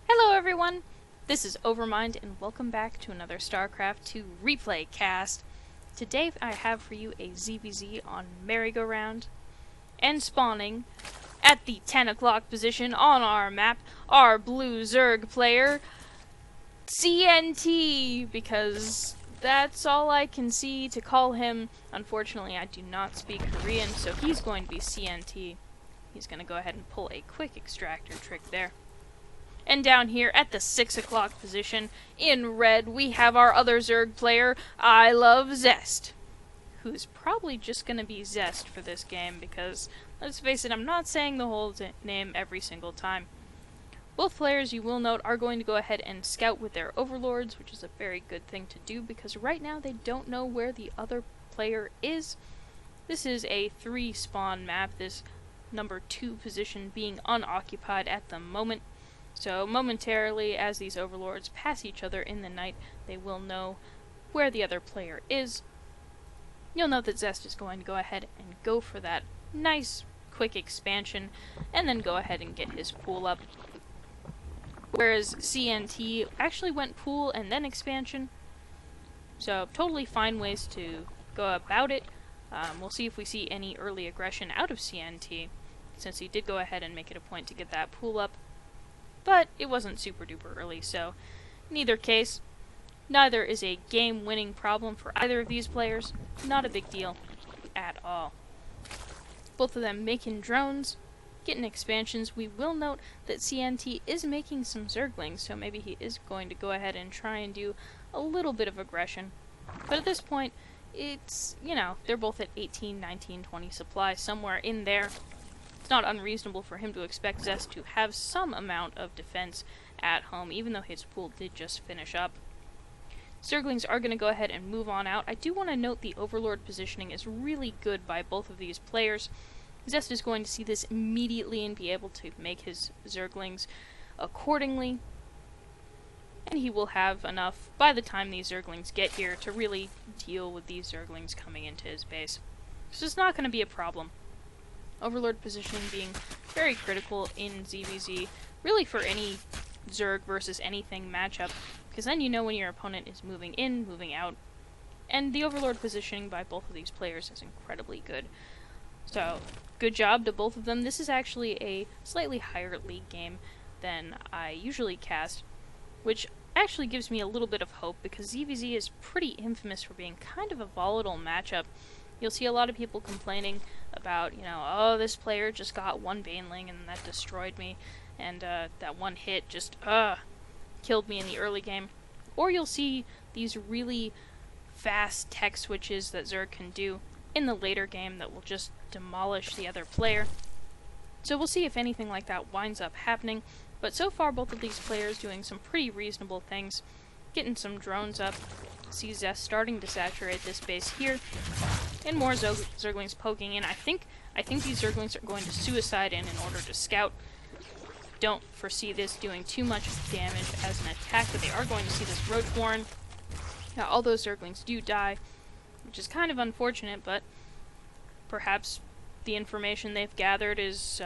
Hello everyone, this is Overmind and welcome back to another StarCraft 2 replay cast. Today I have for you a ZvZ on merry-go-round and spawning at the 10 o'clock position on our map, our blue Zerg player, CNT, because that's all I can see to call him. Unfortunately, I do not speak Korean, so he's going to be CNT. He's going to go ahead and pull a quick extractor trick there. And down here at the 6 o'clock position, in red, we have our other Zerg player, iLoveZEST, who's probably just going to be Zest for this game because, let's face it, I'm not saying the whole name every single time. Both players, you will note, are going to go ahead and scout with their overlords, which is a very good thing to do because right now they don't know where the other player is. This is a 3-spawn map, this number 2 position being unoccupied at the moment. So momentarily, as these overlords pass each other in the night, they will know where the other player is. You'll note that Zest is going to go ahead and go for that nice, quick expansion, and then go ahead and get his pool up. Whereas CNT actually went pool and then expansion. So totally fine ways to go about it. We'll see if we see any early aggression out of CNT, since he did go ahead and make it a point to get that pool up. But it wasn't super duper early, so in either case, neither is a game-winning problem for either of these players. Not a big deal at all. Both of them making drones, getting expansions. We will note that CNT is making some Zerglings, so maybe he is going to go ahead and try and do a little bit of aggression. But at this point, it's, you know, they're both at 18, 19, 20 supply, somewhere in there. It's not unreasonable for him to expect Zest to have some amount of defense at home, even though his pool did just finish up. Zerglings are going to go ahead and move on out. I do want to note the Overlord positioning is really good by both of these players. Zest is going to see this immediately and be able to make his Zerglings accordingly. And he will have enough by the time these Zerglings get here to really deal with these Zerglings coming into his base. So it's not going to be a problem. Overlord positioning being very critical in ZvZ, really for any Zerg versus anything matchup, because then you know when your opponent is moving in, moving out, and the Overlord positioning by both of these players is incredibly good. So, good job to both of them. This is actually a slightly higher league game than I usually cast, which actually gives me a little bit of hope, because ZvZ is pretty infamous for being kind of a volatile matchup. You'll see a lot of people complaining about, you know, oh, this player just got one Baneling and that destroyed me, and that one hit just, killed me in the early game. Or you'll see these really fast tech switches that Zerg can do in the later game that will just demolish the other player. So we'll see if anything like that winds up happening, but so far both of these players doing some pretty reasonable things, getting some drones up. See Zest starting to saturate this base here, and more Zerglings poking in. I think these Zerglings are going to suicide in order to scout. Don't foresee this doing too much damage as an attack, but they are going to see this Roach Warren. Now, all those Zerglings do die, which is kind of unfortunate, but perhaps the information they've gathered is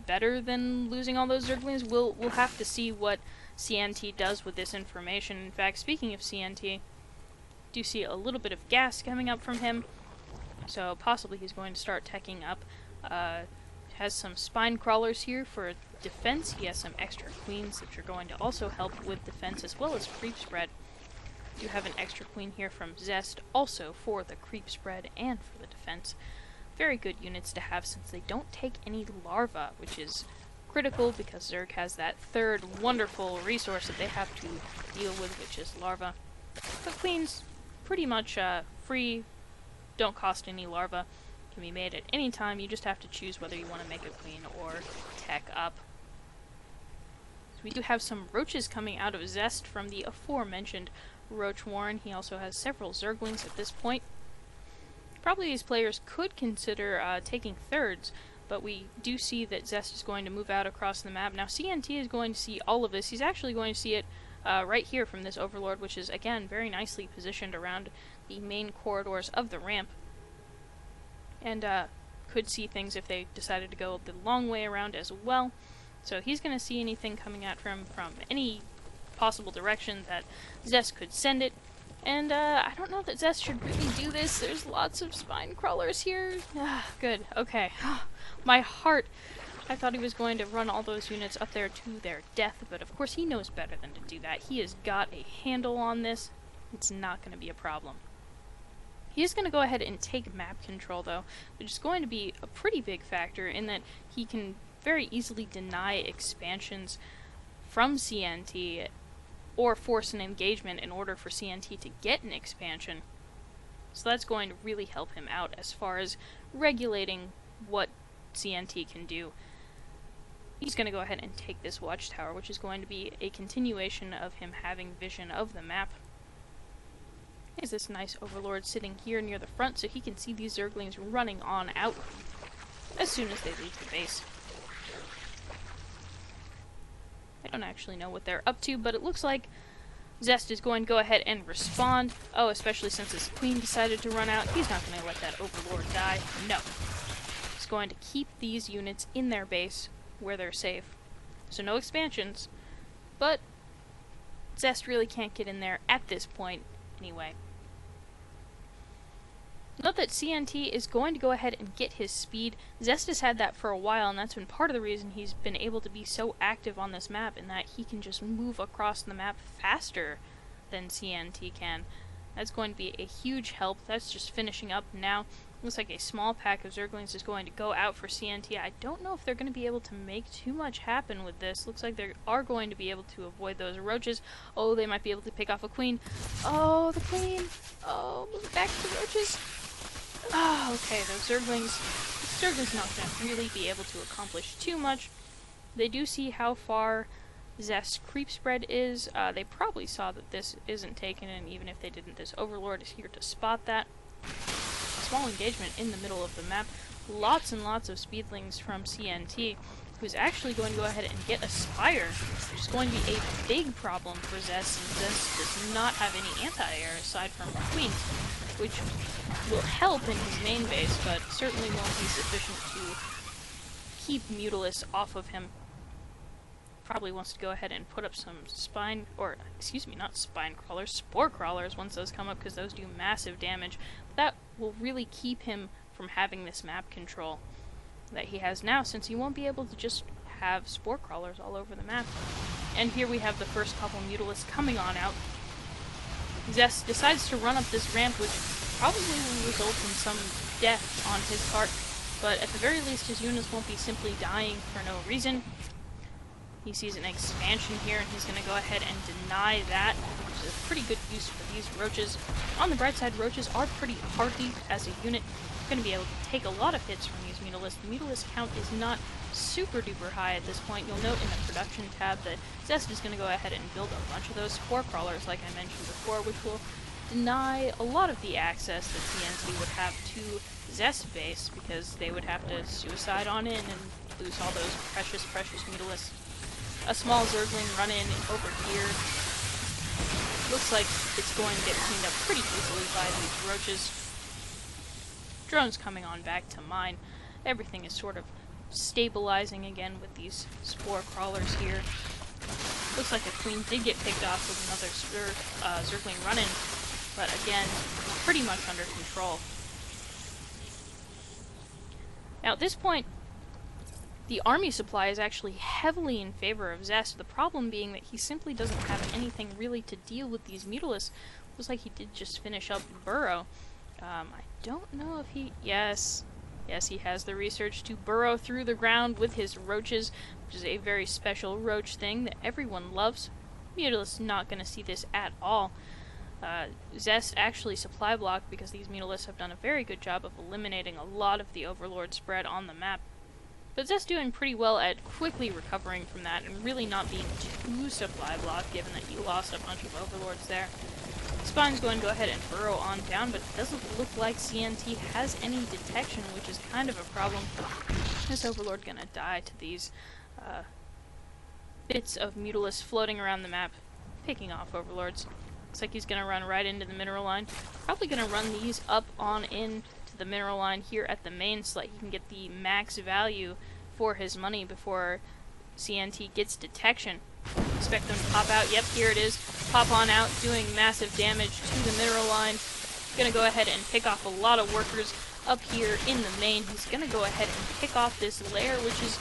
better than losing all those Zerglings. We'll have to see what CNT does with this information. In fact, speaking of CNT, do see a little bit of gas coming up from him, so possibly he's going to start teching up. Has some spine crawlers here for defense. He has some extra queens that are going to also help with defense as well as creep spread. Do have an extra queen here from Zest also for the creep spread and for the defense. Very good units to have since they don't take any larva, which is critical because Zerg has that third wonderful resource that they have to deal with, which is larva. But queens, pretty much free, don't cost any larva, can be made at any time. You just have to choose whether you want to make a queen or tech up. So we do have some roaches coming out of Zest from the aforementioned Roach Warren. He also has several Zerglings at this point. Probably these players could consider taking thirds, but we do see that Zest is going to move out across the map. Now CNT is going to see all of this. He's actually going to see it right here from this Overlord, which is, again, very nicely positioned around the main corridors of the ramp. And could see things if they decided to go the long way around as well. So he's going to see anything coming at him from any possible direction that ZvZ could send it. And I don't know that ZvZ should really do this. There's lots of spine crawlers here. Good. Okay. My heart. I thought he was going to run all those units up there to their death, but of course he knows better than to do that. He has got a handle on this. It's not going to be a problem. He is going to go ahead and take map control, though, which is going to be a pretty big factor in that he can very easily deny expansions from CNT or force an engagement in order for CNT to get an expansion. So that's going to really help him out as far as regulating what CNT can do. He's going to go ahead and take this watchtower, which is going to be a continuation of him having vision of the map. There's this nice overlord sitting here near the front, so he can see these zerglings running on out as soon as they leave the base. I don't actually know what they're up to, but it looks like ZvZ is going to go ahead and respond. Oh, especially since his queen decided to run out. He's not going to let that overlord die. No. He's going to keep these units in their base where they're safe. So no expansions, but ZvZ really can't get in there at this point anyway. Note that CNT is going to go ahead and get his speed. ZvZ has had that for a while, and that's been part of the reason he's been able to be so active on this map, in that he can just move across the map faster than CNT can. That's going to be a huge help. That's just finishing up now. Looks like a small pack of zerglings is going to go out for CNT. I don't know if they're going to be able to make too much happen with this. Looks like they are going to be able to avoid those roaches. Oh, they might be able to pick off a queen. Oh, the queen! Oh, move back to the roaches! Oh, okay, those zerglings not going to really be able to accomplish too much. They do see how far ZvZ's creep spread is. They probably saw that this isn't taken, and even if they didn't, this overlord is here to spot that. Small engagement in the middle of the map. Lots and lots of speedlings from CNT, who's actually going to go ahead and get a spire, which is going to be a big problem for ZvZ, since ZvZ does not have any anti-air aside from queens, which will help in his main base, but certainly won't be sufficient to keep Mutalisk off of him. Probably wants to go ahead and put up some not spine crawlers, spore crawlers once those come up, because those do massive damage. That will really keep him from having this map control that he has now, since he won't be able to just have spore crawlers all over the map. And here we have the first couple Mutalisks coming on out. ZvZ decides to run up this ramp, which probably will result in some death on his part, but at the very least his units won't be simply dying for no reason. He sees an expansion here, and he's going to go ahead and deny that, which is a pretty good use for these roaches. On the bright side, roaches are pretty hardy as a unit. You're going to be able to take a lot of hits from these Mutalisks. The Mutalisk count is not super duper high at this point. You'll note in the production tab that ZvZ is going to go ahead and build a bunch of those spore crawlers, like I mentioned before, which will deny a lot of the access that CNT would have to ZvZ base, because they would have to suicide on in and lose all those precious Mutalisks. A small zergling run-in over here. Looks like it's going to get cleaned up pretty easily by these roaches. Drones coming on back to mine. Everything is sort of stabilizing again with these spore crawlers here. Looks like the queen did get picked off with another zergling run-in, but again, pretty much under control. Now at this point, the army supply is actually heavily in favor of ZvZ, the problem being that he simply doesn't have anything really to deal with these Mutalisks. Looks like he did just finish up Burrow. I don't know if he... Yes, he has the research to burrow through the ground with his roaches, which is a very special roach thing that everyone loves. Mutalisk's not going to see this at all. ZvZ actually supply blocked because these Mutalisks have done a very good job of eliminating a lot of the overlord spread on the map. But ZvZ doing pretty well at quickly recovering from that and really not being too supply blocked, given that he lost a bunch of overlords there. Spine's going to go ahead and burrow on down, but it doesn't look like CNT has any detection, which is kind of a problem. This overlord gonna die to these bits of Mutalisk floating around the map, picking off overlords. Looks like he's gonna run right into the mineral line. Probably gonna run these up on in to the mineral line here at the main, so that he can get the max value for his money before CNT gets detection. Expect them to pop out. Yep, here it is. Pop on out, doing massive damage to the mineral line. Gonna go ahead and pick off a lot of workers up here in the main. He's gonna go ahead and pick off this lair, which is...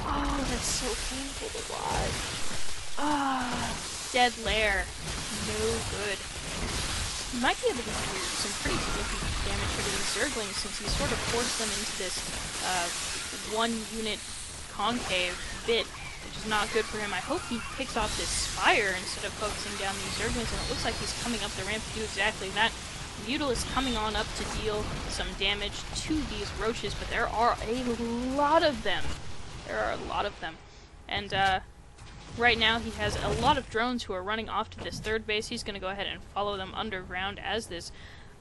Oh, that's so painful to watch. Ah, dead lair. No good. He might be able to do some pretty significant damage to these Zerglings since he sort of forced them into this one-unit concave bit, which is not good for him. I hope he picks off this Spire instead of focusing down these Zerglings, and it looks like he's coming up the ramp to do exactly that. Mutalisk coming on up to deal some damage to these roaches, but there are a lot of them. There are a lot of them. And right now he has a lot of drones who are running off to this third base. He's going to go ahead and follow them underground as this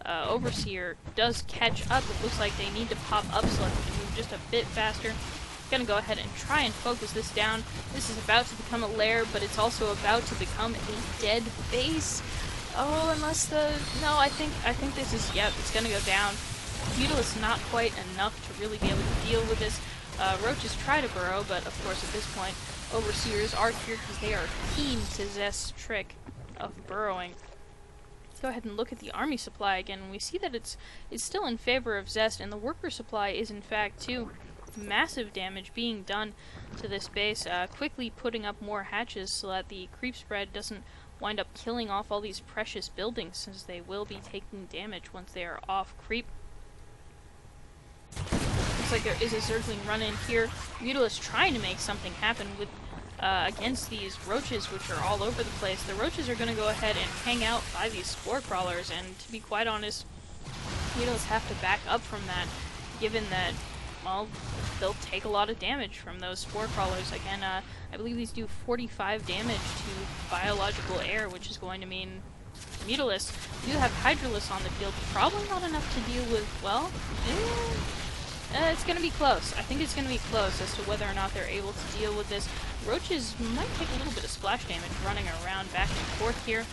Overseer does catch up. It looks like they need to pop up so that they can move just a bit faster. Gonna go ahead and try and focus this down. This is about to become a lair, but it's also about to become a dead base. Oh, unless the... No, I think this is... Yep, it's gonna go down. Mutalisk not quite enough to really be able to deal with this. Roaches try to burrow, but of course at this point, Overseers are here because they are keen to Zest's trick of burrowing. Let's go ahead and look at the army supply again. We see that it's still in favor of Zest, and the worker supply is in fact too. Massive damage being done to this base, quickly putting up more hatches so that the creep spread doesn't wind up killing off all these precious buildings, since they will be taking damage once they are off creep. Looks like there is a Zergling run in here. Mutalisk trying to make something happen with against these roaches, which are all over the place. The roaches are going to go ahead and hang out by these spore crawlers, and to be quite honest, Mutalisk have to back up from that, given that, well, they'll take a lot of damage from those spore crawlers. Again, I believe these do 45 damage to biological air, which is going to mean Mutalisk do have Hydralisk on the field. Probably not enough to deal with, well, it's going to be close. I think it's going to be close as to whether or not they're able to deal with this. Roaches might take a little bit of splash damage running around back and forth here.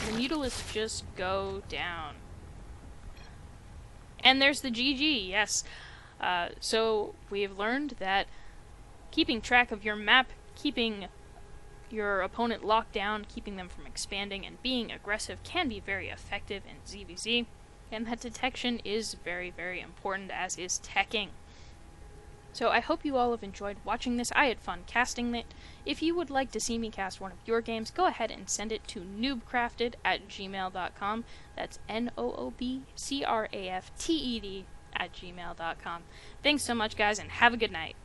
The Mutalisk just go down. And there's the GG, yes. So we've learned that keeping track of your map, keeping your opponent locked down, keeping them from expanding, and being aggressive can be very effective in ZvZ. And that detection is very, very important, as is teching. So I hope you all have enjoyed watching this. I had fun casting it. If you would like to see me cast one of your games, go ahead and send it to NoobCrafted@gmail.com. That's NoobCrafted@gmail.com. Thanks so much, guys, and have a good night.